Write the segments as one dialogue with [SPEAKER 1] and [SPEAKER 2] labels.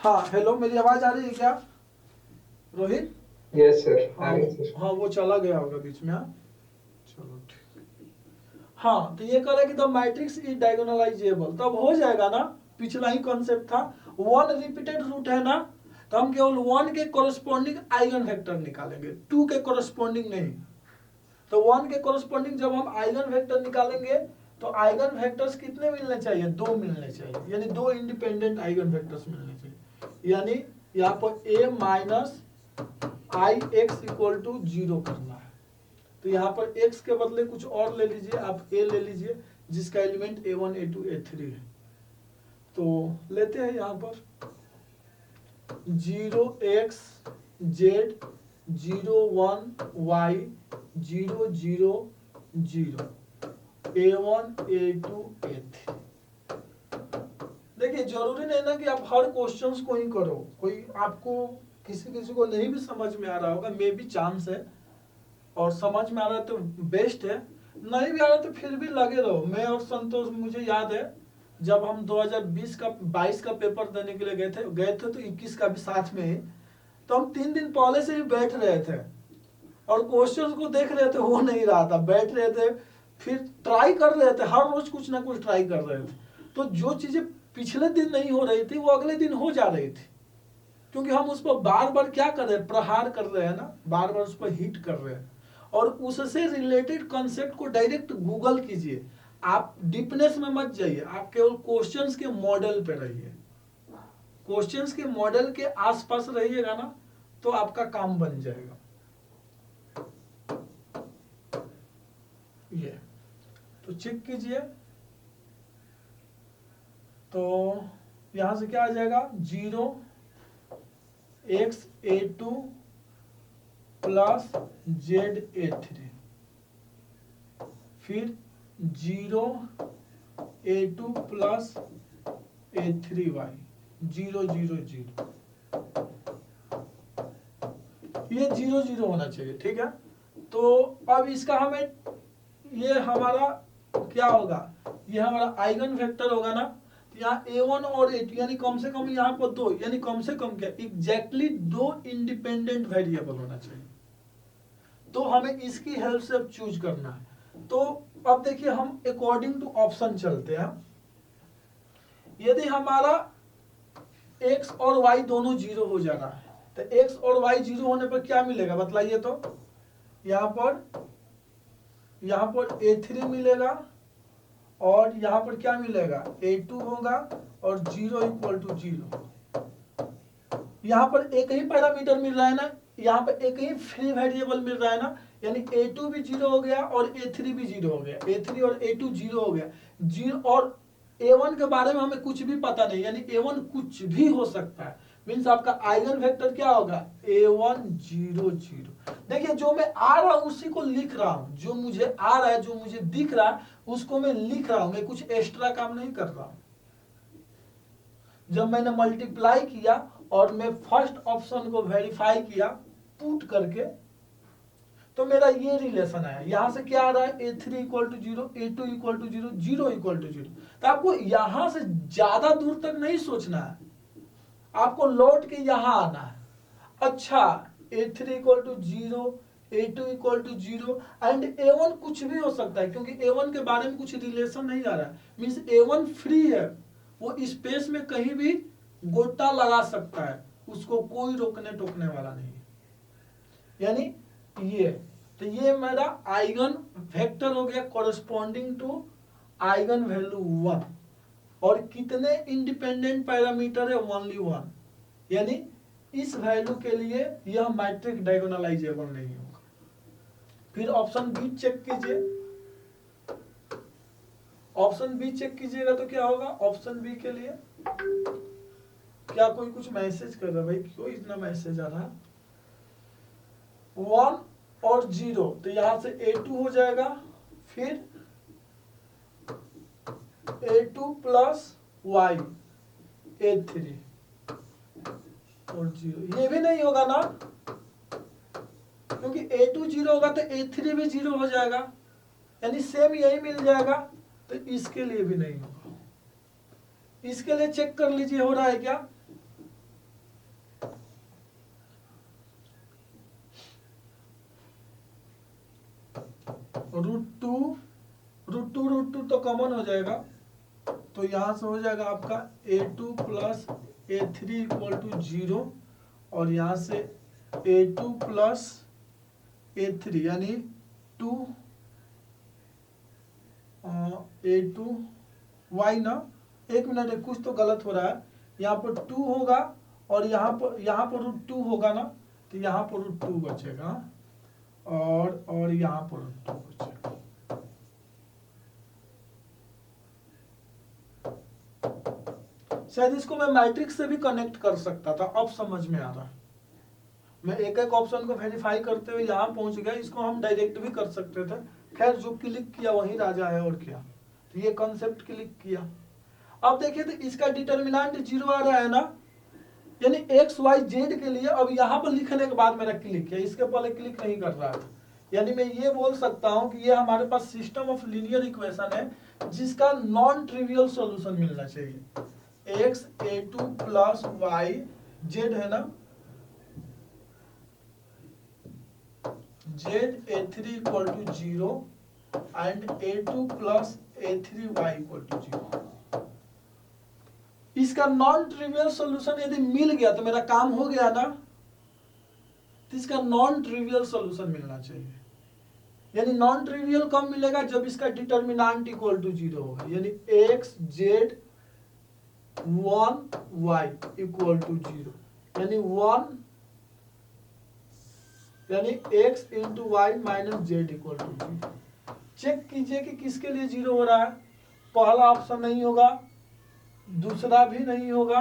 [SPEAKER 1] हाँ हेलो, मेरी आवाज आ रही है क्या रोहित?
[SPEAKER 2] यस सर, आ
[SPEAKER 1] हाँ
[SPEAKER 2] रही है सर।
[SPEAKER 1] हाँ, वो चला गया होगा बीच में। हाँ चलो ठीक। हाँ तो ये कह रहा है कि द मैट्रिक्स इज डायगोनलाइजेबल, तब हो जाएगा ना। पिछला ही कॉन्सेप्ट था, वन रिपीटेड रूट है ना, तो हम केवल वन के कोरस्पॉन्डिंग आइगन वेक्टर निकालेंगे, टू के कोरस्पॉन्डिंग नहीं। तो वन के कोरस्पॉन्डिंग जब हम आइगन वेक्टर निकालेंगे तो आइगन वेक्टर्स कितने मिलने चाहिए? दो मिलने चाहिए, यानी दो इंडिपेंडेंट आइगन वेक्टर्स मिलने चाहिए। यानी यहाँ पर A minus I X equal to zero करना है। तो यहाँ पर x के बदले कुछ और ले लीजिए, आप a ले लीजिए जिसका एलिमेंट a1 a2 a3 है। तो लेते हैं यहाँ पर 0x z 0 1 y 0 0 0 a1 a2 a3। देखिए जरूरी नहीं ना कि आप हर क्वेश्चंस को ही करो, कोई आपको किसी किसी को नहीं भी समझ में आ रहा होगा, मे भी चांस है, और समझ में आ रहा है तो बेस्ट है, नहीं भी आ रहा तो फिर भी लगे रहो। मैं और संतोष, मुझे याद है जब हम 2020 का 22 का पेपर देने के लिए गए थे तो 21 का भी साथ में ही, तो हम 3 दिन पहले से ही बैठ रहे थे और क्वेश्चंस को देख रहे थे, हो नहीं रहा था, बैठ रहे थे, फिर ट्राई कर रहे थे, हर रोज कुछ ना कुछ ट्राई कर रहे थे। तो जो चीजें पिछले दिन नहीं हो रही थी वो अगले दिन हो जा रही थी, क्योंकि हम उस पर बार बार क्या कर रहे हैं, प्रहार कर रहे हैं ना, बार बार उस पर हिट कर रहे हैं। और उससे रिलेटेड कॉन्सेप्ट को डायरेक्ट गूगल कीजिए, आप डीपनेस में मत जाइए, आप केवल क्वेश्चंस के मॉडल पे रहिए, क्वेश्चंस के मॉडल के आसपास रहिएगा ना, तो आपका काम बन जाएगा। ये तो चेक कीजिए, तो यहां से क्या आ जाएगा, 0 x a2 plus z a3, फिर 0 a2 प्लस a3y 0 0 0, ये 0 0 होना चाहिए, ठीक है। तो अब इसका हमें, ये हमारा क्या होगा, ये हमारा आइगन वेक्टर होगा ना, तो यहाँ a1 और a2 यानी कम से कम यहाँ पर दो, यानी कम से कम क्या, एग्जैक्टली दो इंडिपेंडेंट वेरिएबल होना चाहिए। तो हमें इसकी हेल्प से अब चूज करना है। तो अब देखिए हम अकॉर्डिंग टू ऑप्शन चलते हैं। यदि हमारा x और y दोनों जीरो हो जा रहा है, तो x और y जीरो होने पर क्या मिलेगा बतलाइए तो। यहाँ पर a3 मिलेगा और यहाँ पर क्या मिलेगा, a2 होगा और 0 इक्वल टू 0। यहाँ पर एक ही पैरामीटर मिल रहा है ना, यहाँ पर एक ही फ्री वेरिएबल मिल रहा है ना, यानी a2 भी 0 हो गया और a3 भी 0 हो गया, a3 और a2 0 हो गया, 0 और a1 के बारे में हमें कुछ भी पता नहीं, यानी a1 कुछ भी हो सकता है, मीन्स आपका आइगन वेक्टर क्या होगा, a1 0 0। देखिए जो मैं आ रहा हूं उसी को लिख रहा हूं, जो मुझे आ रहा है, जो मुझे दिख रहा है उसको मैं लिख रहा हूं, मैं कुछ एक्स्ट्रा काम नहीं कर रहा हूं। जब मैंने मल्टीप्लाई किया और मैं फर्स्ट ऑप्शन को वेरीफाई किया पुट करके, तो मेरा ये रिलेशन आया, यहां से क्या आ रहा है, a3 equal to 0, a2 equal to 0, 0 equal to 0। तो आपको यहां से ज्यादा दूर तक नहीं सोचना है, आपको लौट के यहां आना है। अच्छा, a3 equal to 0, a2 equal to 0 and a1 कुछ भी हो सकता है, क्योंकि a1 के बारे में कुछ रिलेशन नहीं आ रहा है, मीन्स a1 फ्री है, वो स्पेस में कहीं भी गोटा लगा सकता है, उसको कोई रोकने टोकने वाला नहीं है। यानी ये, तो ये मेरा आइगन वेक्टर हो गया कॉरेस्पॉन्डिंग टू आइगन वैल्यू 1। और कितने इंडिपेंडेंट पैरामीटर है, ओनली 1, यानी इस वैल्यू के लिए यह मैट्रिक्स डायगोनलाइजेबल नहीं होगा। फिर ऑप्शन बी चेक कीजिए, ऑप्शन बी चेक कीजिएगा तो क्या होगा, ऑप्शन बी के लिए क्या कोई कुछ मैसेज कर रहा है भाई, क्यों इतना मैसेज आ रहा है, 1 और 0, तो यहां से a2 हो जाएगा, फिर a2 प्लस y a3 और 0, ये भी नहीं होगा ना, क्योंकि a2 0 होगा तो a3 भी 0 हो जाएगा, यानी सेम यही मिल जाएगा, तो इसके लिए भी नहीं होगा। इसके लिए चेक कर लीजिए हो रहा है क्या, रूट टू तो कॉमन हो जाएगा, तो यहां से हो जाएगा आपका a2 plus a3 equal to 0, और यहां से a2 प्लस a3 यानी 2 a2 y ना, एक मिनट है, कुछ तो गलत हो रहा है, यहाँ पर 2 होगा और यहाँ पर रूट 2 होगा ना, तो यहाँ पर रूट 2 बचेगा और यहाँ पर रूट 2 बचेगा। शायद इसको मैं मैट्रिक्स से भी कनेक्ट कर सकता था, अब समझ में आ रहा है। मैं एक एक ऑप्शन को वेरीफाई करते हुए यहाँ पहुंच गया, इसको हम डायरेक्ट भी कर सकते थे। खैर जो क्लिक किया वही राजा है, और क्या, तो ये कॉन्सेप्ट क्लिक किया। अब देखिए तो इसका डिटर्मिनेंट 0 आ रहा है ना, यानी एक्स वाई जेड के लिए। अब यहाँ पर लिखने के बाद मेरा क्लिक किया, इसके पहले क्लिक नहीं कर रहा था। यानी मैं ये बोल सकता हूँ कि ये हमारे पास सिस्टम ऑफ लीनियर इक्वेशन है जिसका नॉन ट्रिवियल सॉल्यूशन मिलना चाहिए। X a2 plus Y z है ना, z a3 equal to 0 and a2 plus a3y equal to 0। इसका नॉन ट्रिवियल सॉल्यूशन यदि मिल गया तो मेरा काम हो गया ना, तो इसका नॉन ट्रिवियल सॉल्यूशन मिलना चाहिए। यानी नॉन ट्रिवियल कब मिलेगा, जब इसका डिटर्मिनेंट इक्वल टू 0 होगा, यानी x z 1 y equal to 0, यानी 1 यानी x into y minus z equal to 0। Check कीजिए कि किसके लिए 0 हो रहा है। पहला ऑप्शन नहीं होगा, दूसरा भी नहीं होगा,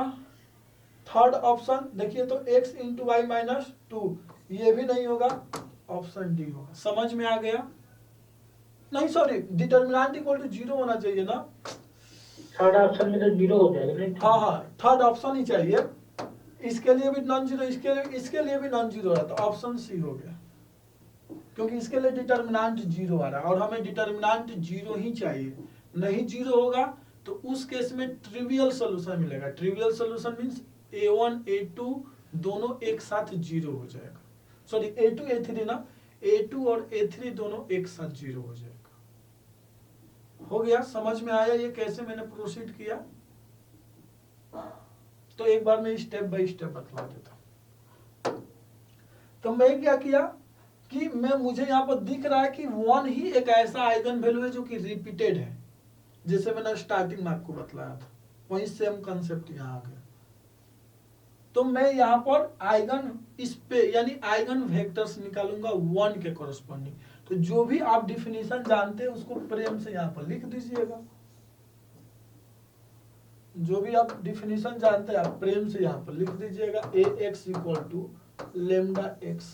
[SPEAKER 1] थर्ड ऑप्शन देखिए तो x इंटू वाई माइनस 2 ये भी नहीं होगा, ऑप्शन डी होगा। समझ में आ गया? नहीं सॉरी, डिटर्मिनेंट इक्वल टू 0 होना चाहिए ना,
[SPEAKER 2] थर्ड ऑप्शन में तो 0 हो जाएगा।
[SPEAKER 1] हाँ थर्ड ऑप्शन ही चाहिए। इसके लिए भी नॉन जीरो, इसके लिए भी नॉन जीरो है, तो ऑप्शन सी हो गया, क्योंकि इसके लिए डिटर्मिनेंट 0 आ रहा है और हमें डिटर्मिनेंट 0 ही चाहिए। नहीं 0 होगा तो उस केस में ट्रिवियल सॉल्यूशन मिलेगा। Trivial solution means a1 a2 दोनों एक साथ 0 हो जाएगा। सॉरी a2 a3 ना, a2 और a3 दोनों एक साथ 0 हो जाएगा। हो गया? समझ में आया ये कैसे मैंने प्रोसीड किया? तो एक बार मैं स्टेप बाय स्टेप बतला देता हूं। तो मैं क्या किया कि मुझे यहाँ पर दिख रहा है कि 1 ही एक ऐसा आइगन वैल्यू है जो कि रिपीटेड है, जैसे मैंने स्टार्टिंग में आपको बतलाया था, वही सेम कंसेप्ट यहाँ आ गया। तो मैं यहाँ पर आइगन इस पे यानी आइगन वेक्टर्स निकालूंगा 1 के कोरस्पॉन्डिंग। तो जो भी आप डिफिनीशन जानते हैं उसको प्रेम से यहाँ पर लिख दीजिएगा। जो भी आप डिफिनीशन जानते हैं आप प्रेम से यहाँ पर लिख दीजिएगा। ax equal to lambda x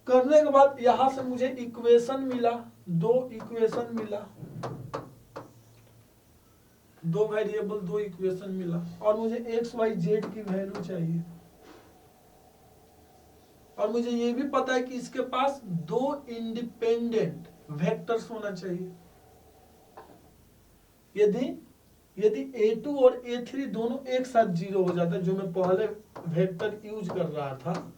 [SPEAKER 1] करने के बाद यहां से मुझे इक्वेशन मिला, 2 इक्वेशन मिला, 2 वेरिएबल 2 इक्वेशन मिला, और मुझे एक्स वाई जेड की वैल्यू चाहिए। और मुझे ये भी पता है कि इसके पास 2 इंडिपेंडेंट वेक्टर्स होना चाहिए। यदि a2 और a3 दोनों एक साथ 0 हो जाता है, जो मैं पहले वेक्टर यूज कर रहा था,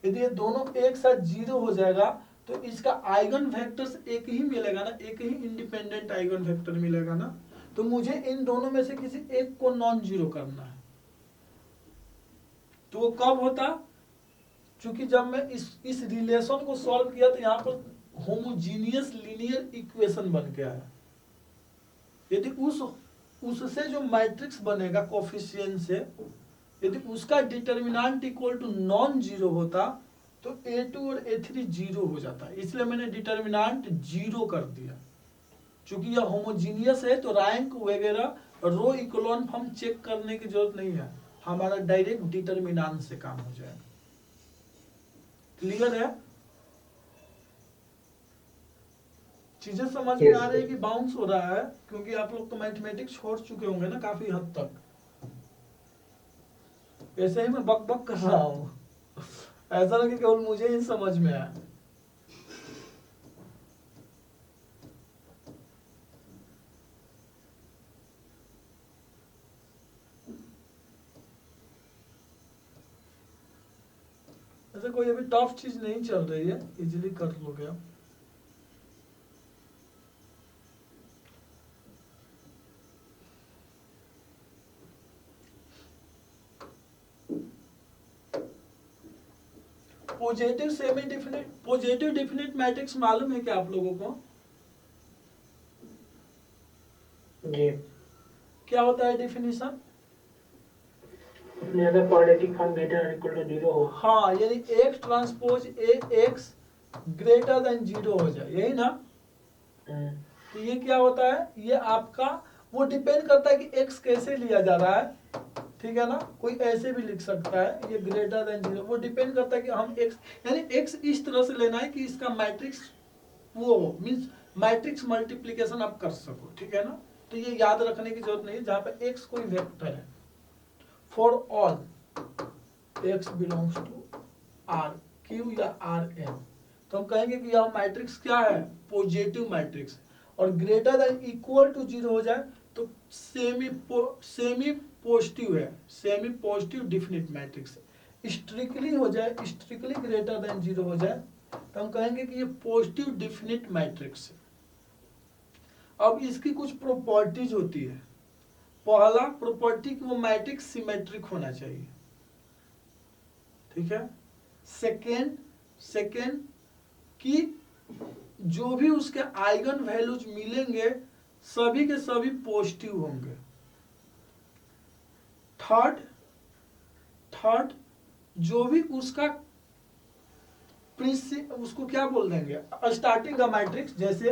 [SPEAKER 1] यदि ये दोनों एक साथ 0 हो जाएगा तो इसका आइगन वेक्टर्स एक ही मिलेगा ना, एक ही इंडिपेंडेंट आइगन वेक्टर मिलेगा ना। तो मुझे इन दोनों में से किसी एक को नॉन जीरो करना है। तो वो कब होता? क्योंकि जब मैं इस रिलेशन को सॉल्व किया तो यहाँ पर होमोजीनियस लीनियर इक्वेशन बन के आया। यदि उससे जो मैट्रिक्स बनेगा कोफिशिएंट से, यदि उसका determinant equal to non zero होता तो a2 और a3 जीरो हो जाता है। इसलिए मैंने डिटर्मिनेंट 0 कर दिया। चूंकि यह होमोजीनियस है तो रैंक वगैरह रो इकोलॉन फॉर्म चेक करने की जरूरत नहीं है, हमारा डायरेक्ट डिटर्मिनेंट से काम हो जाएगा। क्लियर है? चीजें समझ में आ रही है कि बाउंस हो रहा है? क्योंकि आप लोग तो मैथमेटिक्स छोड़ चुके होंगे ना काफी हद तक। ऐसे ही मैं बक बक कर रहा हूं, ऐसा ना कि केवल मुझे ही समझ में आया। ऐसे कोई अभी टफ चीज नहीं चल रही है, इजीली कर लोगे आप। पॉजिटिव डिफिनिट मैट्रिक्स मालूम है क्या आप लोगों को?
[SPEAKER 2] जी।
[SPEAKER 1] क्या होता है डिफिनीशन?
[SPEAKER 2] अगर quadratic form greater equal to 0 हो।
[SPEAKER 1] हाँ, यानी x transpose A x greater than 0 हो जाए, यही ना? तो ये क्या होता है, ये आपका वो डिपेंड करता है कि एक्स कैसे लिया जा रहा है, ठीक है ना? कोई ऐसे भी लिख सकता है, ये ग्रेटर देन 0, वो डिपेंड करता है कि हम एक्स, यानी एक्स इस तरह से लेना है कि इसका मैट्रिक्स वो मीन्स मैट्रिक्स मल्टीप्लिकेशन आप कर सको, ठीक है ना? तो ये याद रखने की जरूरत नहीं है, जहां पे एक्स कोई वेक्टर है, for all x belongs to R Q या आर एन, तो हम कहेंगे कि यह मैट्रिक्स क्या है, पॉजिटिव मैट्रिक्स। और ग्रेटर देन इक्वल टू 0 हो जाए तो सेमी पॉजिटिव है, semi positive definite matrix. Strictly हो जाए, स्ट्रिक्टली ग्रेटर देन 0 हो जाए तो हम कहेंगे कि ये पॉजिटिव डिफिनिट मैट्रिक्स है। अब इसकी कुछ प्रॉपर्टीज होती है। पहला प्रॉपर्टी कि वो मैट्रिक्स सिमेट्रिक होना चाहिए, ठीक है? सेकेंड कि जो भी उसके आइगन वैल्यूज मिलेंगे सभी के सभी पॉजिटिव होंगे। थर्ड जो भी उसका उसको क्या बोल देंगे, स्टार्टिंग का मैट्रिक्स, जैसे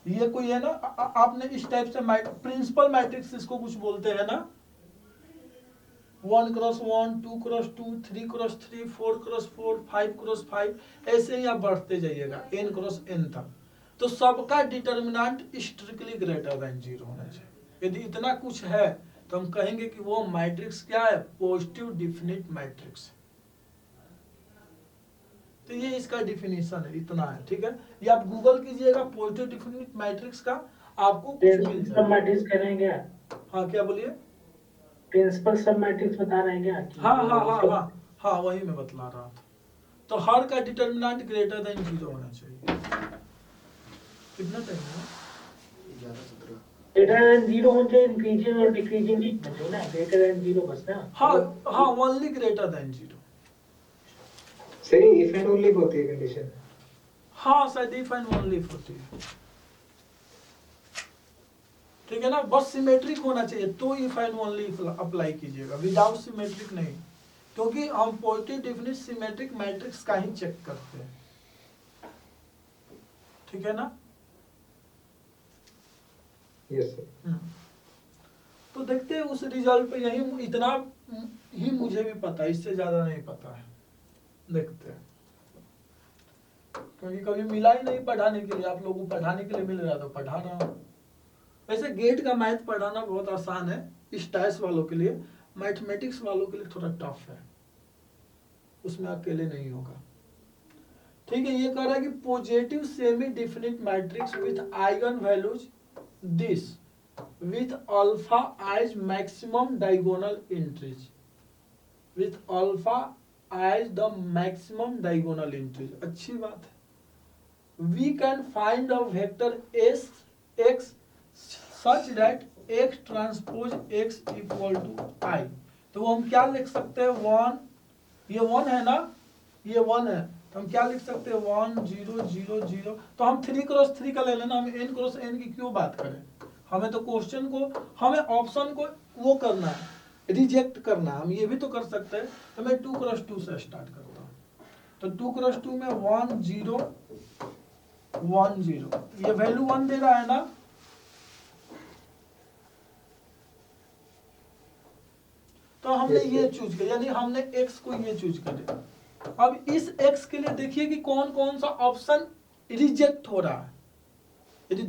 [SPEAKER 1] ये कोई है ना, आपने इस टाइप से प्रिंसिपल मैट्रिक्स इसको कुछ बोलते हैं ना, 1x1 2x2 3x3 4x4 5x5, ऐसे ही आप बढ़ते जाइएगा n×n तक। तो सबका डिटर्मिनेंट स्ट्रिक्टली ग्रेटर देन 0 होना चाहिए। यदि इतना कुछ है तो हम कहेंगे कि वो मैट्रिक्स क्या है, पॉजिटिव डिफिनिट मैट्रिक्स। तो ये इसका डिफिनीशन है, इतना है, ठीक है? ये आप गूगल कीजिएगा पॉजिटिव डिफिनिट मैट्रिक्स का, आपको कुछ मिल
[SPEAKER 2] सब मैट्रिक्स कह रहे हैं क्या?
[SPEAKER 1] हाँ, क्या बोलिए?
[SPEAKER 2] प्रिंसिपल सब मैट्रिक्स बता रहे हैं क्या?
[SPEAKER 1] हाँ, वही मैं बतला रहा था। तो हर का डिटर्मिनेंट ग्रेटर देन 0 होना चाहिए। कितना टाइम है?
[SPEAKER 2] ग्रेटर देन 0 होना चाहिए, इंक्रीजिंग और डिक्रीजिंग नहीं होना चाहिए ना, ग्रेटर देन 0 बस ना।
[SPEAKER 1] हाँ, ओनली ग्रेटर देन 0।
[SPEAKER 3] सही, इफ एंड ओनली होती है कंडीशन।
[SPEAKER 1] हाँ सर, इफ एंड ओनली होती है, ठीक है ना? बस सिमेट्रिक होना चाहिए तो इफ एंड ओनली अप्लाई कीजिएगा, विदाउट सिमेट्रिक नहीं, क्योंकि हम पॉजिटिव डिफिनिट सिमेट्रिक मैट्रिक्स का ही चेक करते हैं, ठीक है ना?
[SPEAKER 3] Yes sir.
[SPEAKER 1] तो देखते हैं उस रिजल्ट पे, यही इतना ही मुझे भी पता है, इससे ज्यादा नहीं पता है। देखते हैं, क्योंकि कभी मिला ही नहीं पढ़ाने के लिए, आप लोगों को पढ़ाने के लिए मिल रहा तो पढ़ा रहा हूँ। वैसे गेट का मैथ पढ़ाना बहुत आसान है, स्टैट्स वालों के लिए, मैथमेटिक्स वालों के लिए थोड़ा टफ है, उसमें अकेले नहीं होगा, ठीक है? ये कह रहा है कि positive semi definite matrix with eigen values this with alpha as maximum diagonal entries, with alpha as the maximum diagonal entries। अच्छी बात है। We can find a vector s x such that x transpose x equal to I। तो हम क्या लिख सकते हैं, 1, ये 1 है ना, ये 1 है, तो हम क्या लिख सकते हैं, 1 0 0 0। तो हम 3x3 का ले लेना, हम n×n की क्यों बात करें? हमें तो क्वेश्चन को, हमें ऑप्शन को वो करना है, रिजेक्ट करना है, हम ये भी तो कर सकते हैं। तो मैं 2x2 से स्टार्ट करता हूँ, तो 2x2 में 1 0 1 0, ये वैल्यू 1 दे रहा है ना, तो हमने ये चूज किया, यानी हमने x को ये चूज कर दिया। अब इस x के लिए देखिए कि कौन कौन सा ऑप्शन रिजेक्ट हो रहा है। यदि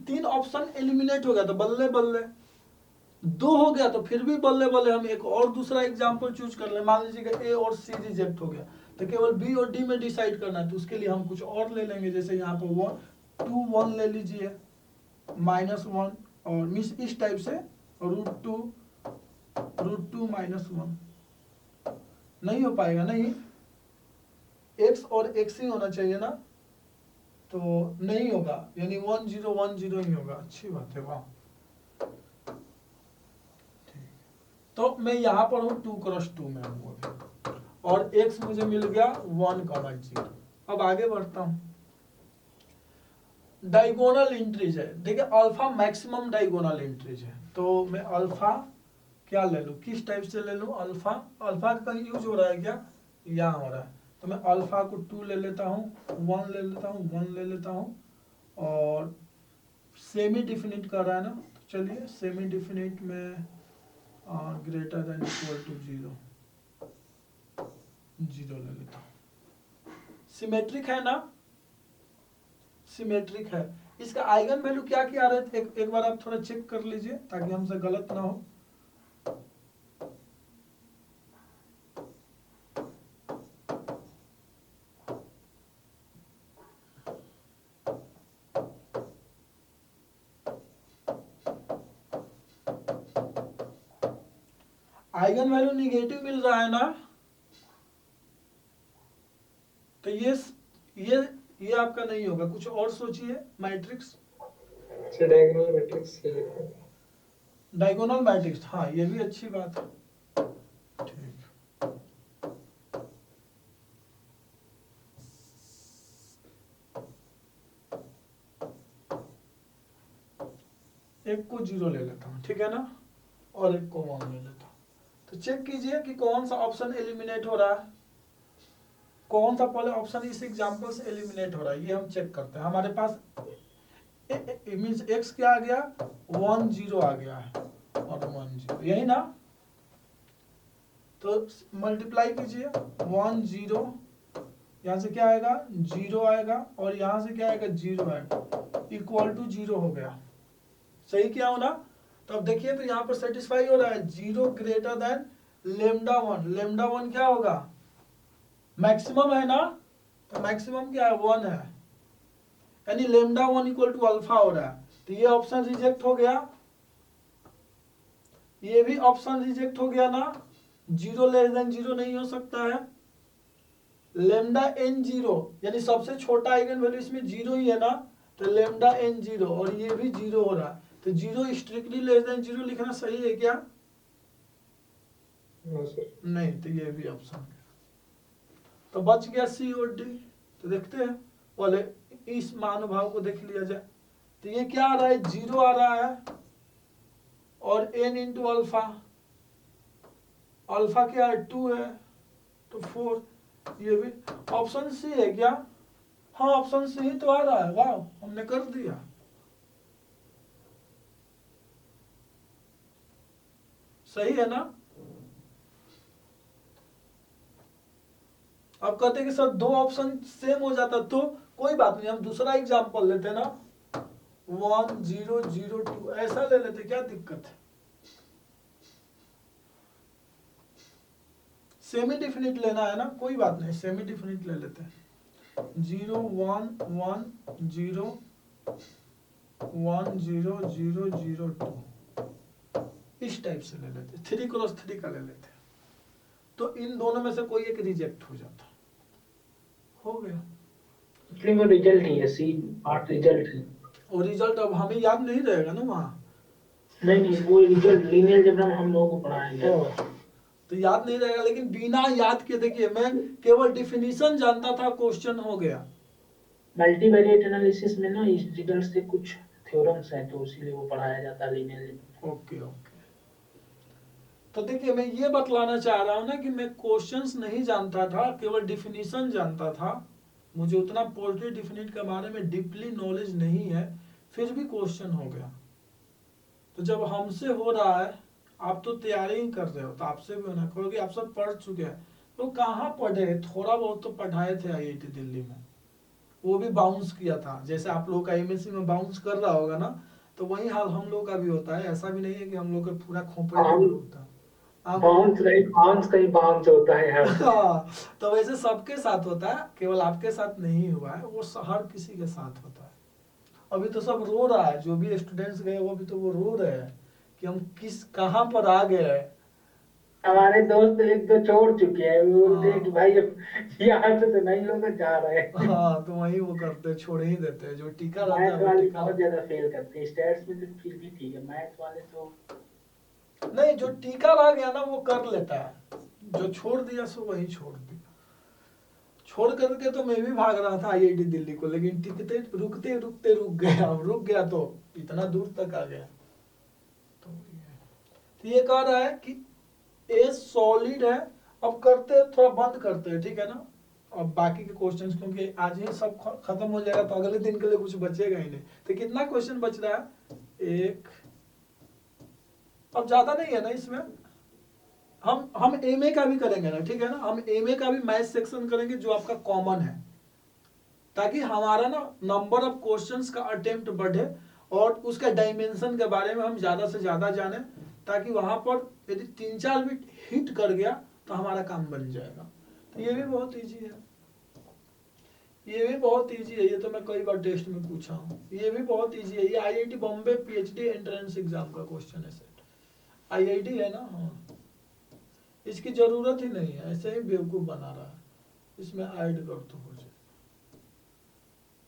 [SPEAKER 1] 3 ऑप्शन एलिमिनेट हो गया तो बल्ले बल्ले, 2 हो गया तो फिर भी बल्ले बल्ले, हम एक और दूसरा एग्जांपल चूज कर ले। मान लीजिए ए और सी रिजेक्ट हो गया तो केवल बी और डी में डिसाइड करना है, तो उसके लिए हम कुछ और ले लेंगे, जैसे यहाँ पर 1 2 1 ले लीजिए, -1 और मिस इस टाइप से √2 -1 नहीं हो पाएगा, नहीं x और x ही होना चाहिए ना, तो नहीं होगा, यानी 1 0 1 0 ही होगा। अच्छी बात है, वाह। ठीक, तो मैं यहाँ पर हूँ 2x2 में हूँ अभी, और x मुझे मिल गया 1,0। अब आगे बढ़ता हूँ। डायगोनल एंट्रीज है, देखिए अल्फा मैक्सिमम डायगोनल एंट्रीज है, तो मैं अल्फा क्या ले लूँ, किस टाइप से ले लूँ? अल्फा, अल्फा का यूज हो रहा है क्या? यहाँ हो रहा है, तो मैं अल्फा को 2 ले लेता हूँ, 1 ले लेता हूँ, 1 ले लेता हूँ, और सेमी डिफिनिट कर रहा है ना, तो चलिए सेमी डिफिनिट में ग्रेटर देन इक्वल टू 0 0 ले लेता हूँ। सिमेट्रिक है ना, सिमेट्रिक है। इसका आइगन वैल्यू क्या क्या आ रहे थे, एक बार आप थोड़ा चेक कर लीजिए ताकि हमसे गलत ना हो। आइगन वैल्यू निगेटिव मिल रहा है ना, तो ये आपका नहीं होगा, कुछ और सोचिए। मैट्रिक्स,
[SPEAKER 3] डायगोनल मैट्रिक्स ले लेते हैं।
[SPEAKER 1] डायगोनल मैट्रिक्स, हाँ ये भी अच्छी बात है। ठीक, एक को 0 ले लेता हूँ, ठीक है ना, और एक को 1 ले लेता हूँ। तो चेक कीजिए कि कौन सा ऑप्शन एलिमिनेट हो रहा है, कौन सा पहले ऑप्शन इस एग्जांपल से एलिमिनेट हो रहा है, ये हम चेक करते हैं। हमारे पास मींस x क्या आ गया, 1 0 आ गया है, और 1 0, यही ना, तो मल्टीप्लाई कीजिए 1 0, यहाँ से क्या आएगा 0 आएगा, और यहाँ से क्या आएगा 0 आएगा, इक्वल टू 0 हो गया। सही क्या हो ना, तो अब देखिए तो यहाँ पर सेटिस्फाई हो रहा है, 0 ग्रेटर देन लेमडा 1। लेमडा 1 क्या होगा, मैक्सिमम है ना, तो मैक्सिमम क्या है 1 है, यानी लेमडा 1 इक्वल टू अल्फा हो रहा है, तो ये ऑप्शन रिजेक्ट हो गया, ये भी ऑप्शन रिजेक्ट हो गया ना, 0 लेस देन 0 नहीं हो सकता है। लेमडा n 0, यानी सबसे छोटा आइगन वैल्यू इसमें 0 ही है ना, तो लेमडा n 0, और ये भी 0 हो रहा है, तो 0 स्ट्रिक्टली लेस देन 0 लिखना सही है क्या? नहीं, तो ये भी ऑप्शन, तो बच गया सी और डी। तो देखते हैं, पहले इस महानुभाव को देख लिया जाए, तो ये क्या आ रहा है 0 आ रहा है, और n इंटू अल्फा, अल्फा क्या है 2 है, तो 4, ये भी ऑप्शन सी है क्या? हाँ ऑप्शन सी ही तो आ रहा है, वाह हमने कर दिया। सही है ना। अब कहते हैं कि सर 2 ऑप्शन सेम हो जाता, तो कोई बात नहीं, हम दूसरा एग्जांपल लेते हैं ना, 1 0 0 2 ऐसा ले लेते, क्या दिक्कत है। सेमी डिफिनिट लेना है ना, कोई बात नहीं, सेमी डिफिनिट ले लेते हैं। 0 1 1 0 1 0 0 0 2 इस टाइप से ले लेते, 3 क्रॉस 3 का ले लेते, तो इन दोनों में से कोई एक रिजेक्ट हो जाता, हो गया।
[SPEAKER 2] इसलिए वो रिजल्ट ही है, सी पार्ट रिजल्ट है।
[SPEAKER 1] और रिजल्ट अब हमें याद नहीं रहेगा ना वहाँ,
[SPEAKER 2] नहीं वो रिजल्ट लीनियर अलजेब्रा में हम लोगों को पढ़ाएंगे,
[SPEAKER 1] तो याद नहीं रहेगा, लेकिन बिना याद के देखिए, मैं केवल डिफिनीशन जानता था, क्वेश्चन हो गया।
[SPEAKER 2] मल्टीवेरिएट एनालिसिस में ना इस रिजल्ट से कुछ थ्योरम्स हैं, तो इसीलिए वो पढ़ाया जाता है लीनियर अलजेब्रा।
[SPEAKER 1] ओके ओके, तो देखिए मैं ये बतलाना चाह रहा हूँ ना कि मैं क्वेश्चंस नहीं जानता था, केवल डिफिनीशन जानता था, मुझे उतना पोल्ट्री डिफिनिट के बारे में डीपली नॉलेज नहीं है, फिर भी क्वेश्चन हो गया। तो जब हमसे हो रहा है, आप तो तैयारी ही कर रहे हो, तो आपसे भी होना, क्योंकि आप सब पढ़ चुके हैं, तो कहाँ पढ़े, थोड़ा बहुत तो पढ़ाए थे आईआईटी दिल्ली में, वो भी बाउंस किया था, जैसे आप लोग का एमएससी में बाउंस कर रहा होगा ना, तो वही हाल हम लोग का भी होता है, ऐसा भी नहीं है कि हम लोग का पूरा खोपड़े में होता है।
[SPEAKER 2] बाउंस होता है यार।
[SPEAKER 1] हाँ, तो वैसे सबके साथ होता है, केवल आपके साथ नहीं हुआ है, वो हर किसी के साथ होता है। अभी तो सब रो रहा है, जो भी स्टूडेंट्स गए वो भी तो वो रो रहे हैं कि हम कहाँ पर आ गए हैं।
[SPEAKER 2] हमारे दोस्त एक दो छोड़ चुके हैं, वो बोलते हैं
[SPEAKER 1] हाँ।
[SPEAKER 2] कि भाई अब यहाँ से तो नहीं लोग जा रहे हैं।
[SPEAKER 1] हाँ तो वही वो करते, छोड़ ही देते हैं, जो टीका रहता है
[SPEAKER 2] मैथ
[SPEAKER 1] वो
[SPEAKER 2] वाले
[SPEAKER 1] टीका
[SPEAKER 2] बहुत
[SPEAKER 1] रहता
[SPEAKER 2] ज्यादा फेल करते हैं, स्टैट्स में तो फिर भी ठीक है, मैथ वाले तो
[SPEAKER 1] है। नहीं, जो टीका रह गया ना वो कर लेता है, जो छोड़ दिया सो वही छोड़ दिया। छोड़ करके तो मैं भी भाग रहा था आईआईटी दिल्ली को, लेकिन टिकते रुकते रुकते रुक गया, अब रुक गया तो इतना दूर तक आ गया। तो ये कह रहा है कि ए सॉलिड है। अब करते हैं, थोड़ा बंद करते हैं, ठीक है ना। अब बाकी के क्वेश्चंस, क्योंकि आज ही सब खत्म हो जाएगा तो अगले दिन के लिए कुछ बचेगा ही नहीं। तो कितना क्वेश्चन बच रहा है? एक, अब ज्यादा नहीं है ना इसमें। हम एमए का भी करेंगे ना, ठीक है ना। हम एमए का भी मैथ सेक्शन करेंगे जो आपका कॉमन है, ताकि हमारा ना नंबर ऑफ क्वेश्चंस का अटेम्प्ट बढ़े और उसका डायमेंशन के बारे में हम ज्यादा से ज्यादा जाने, ताकि वहां पर यदि 3-4 बिट हिट कर गया तो हमारा काम बन जाएगा। तो ये भी बहुत इजी है, ये भी बहुत इजी है, ये तो मैं कई बार टेस्ट में पूछा हूँ। ये भी बहुत इजी है, ये IIT Bombay PhD entrance exam का क्वेश्चन है सेट। आईआईटी है ना, हाँ। इसकी जरूरत ही नहीं है, ऐसे ही बेवकूफ बना रहा है। इसमें ऐड कर तो हो जाए।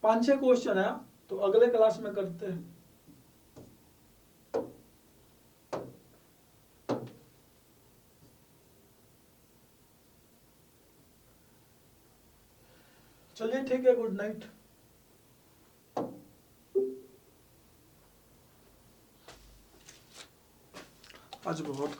[SPEAKER 1] 5-6 क्वेश्चन है, तो अगले क्लास में करते हैं। चलिए ठीक है, गुड नाइट। आज बहुत